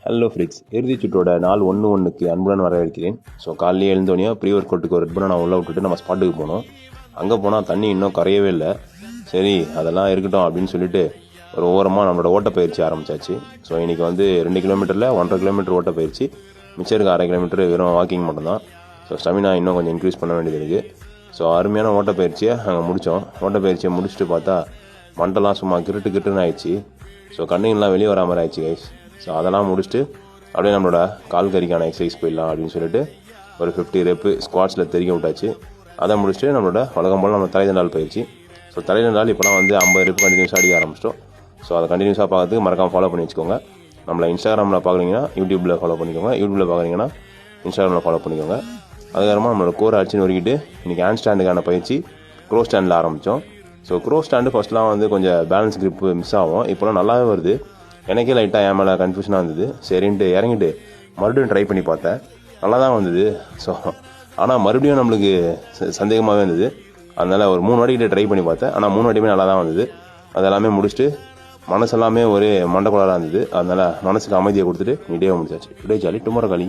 Hello bricks, இறுதிச் சுற்றோட நாள் 1-1க்கு அன்புடன் வரவேற்கிறேன். ஸோ காலையில் எழுந்தோடனே ப்ரீ ஒர்க் அவுட்டுக்கு ஒரு ரெட் பண்ண நான் உள்ளே விட்டுட்டு நம்ம ஸ்பாட்டுக்கு போனோம். அங்கே போனால் தண்ணி இன்னும் கரையவே இல்லை. சரி அதெல்லாம் இருக்கட்டும் அப்படின்னு சொல்லிட்டு ஒரு ஓரமாக நம்மளோட ஓட்டப்பயிற்சி ஆரம்பித்தாச்சு. ஸோ இன்றைக்கி 2 கிலோமீட்டரில் 1.5 கிலோமீட்டர் ஓட்டப்பயிற்சி, மிச்சம் இருக்க 1/2 கிலோமீட்டர் வெறும் வாக்கிங் மட்டும்தான். ஸோ ஸ்டெமினா இன்னும் கொஞ்சம் இன்க்ரீஸ் பண்ண வேண்டியது இருக்குது. ஸோ அருமையான ஓட்டப்பயிற்சியை அங்கே முடித்தோம். ஓட்டப்பயிற்சியை முடிச்சுட்டு பார்த்தா மண்டெல்லாம் சும்மா கிட்டுன்னு ஆயிடுச்சு. ஸோ கண்ணுங்கள்லாம் வெளியே வரா மாதிரி ஆயிடுச்சு கைஸ். ஸோ அதெல்லாம் முடிச்சுட்டு அப்படியே நம்மளோட கால் கறிக்கான எக்ஸசைஸ் போயிடலாம் அப்படின்னு சொல்லிட்டு ஒரு 50 ரெப்பு ஸ்குவாட்ஸில் தெரிய விட்டாச்சு. அதை முடிச்சுட்டு நம்மளோட வழக்கம் போல் நம்ம தலைதண்டால் பயிற்சி. ஸோ தலைதண்டால் இப்போலாம் 50 ரெப்பு கண்டினியூஸாக அடிக்க ஆரம்பிச்சிட்டோம். ஸோ அதை கண்டினியூஸாக பார்க்கறதுக்கு மறக்காமல் ஃபாலோ பண்ணி வச்சுக்கோங்க. நம்மளை இன்ஸ்டாகிராமில் பார்க்குறீங்கன்னா யூடியூப்பில் ஃபாலோ பண்ணிக்கோங்க, யூடியூப்பில் பார்க்குறீங்கன்னா இன்ஸ்டாகிராமில் ஃபாலோ பண்ணிக்கோங்க. அதுக்கப்புறமா நம்மளோட கோர் அடிச்சுன்னு ஒருக்கிட்டு இன்றைக்கி ஹேண்ட் ஸ்டாண்டுக்கான பயிற்சி க்ரோ ஸ்டாண்டில் ஆரம்பித்தோம். ஸோ க்ரோ ஸ்டாண்டு ஃபஸ்ட்லாம் கொஞ்சம் பேலன்ஸ் கிரிப்பு மிஸ் ஆகும். இப்போலாம் நல்லாவே வருது. எனக்கே லைட்டாக என் மேலே கன்ஃபியூஷனாக இருந்தது. சரின்ட்டு இறங்கிட்டு மறுபடியும் ட்ரை பண்ணி பார்த்தேன். நல்லா தான் வந்தது. ஸோ ஆனால் மறுபடியும் நம்மளுக்கு சந்தேகமாகவே இருந்தது. அதனால் ஒரு 3 வாட்டிக்கிட்ட ட்ரை பண்ணி பார்த்தேன். ஆனால் 3 வாட்டியுமே நல்லா தான் வந்தது. அதெல்லாமே முடிச்சுட்டு மனசெல்லாமே ஒரே மண்டக்குளராக இருந்தது. அதனால் மனசுக்கு அமைதியை கொடுத்துட்டு டே முடிச்சாச்சு. டுடே ஜாலி டுமாரோ காலி.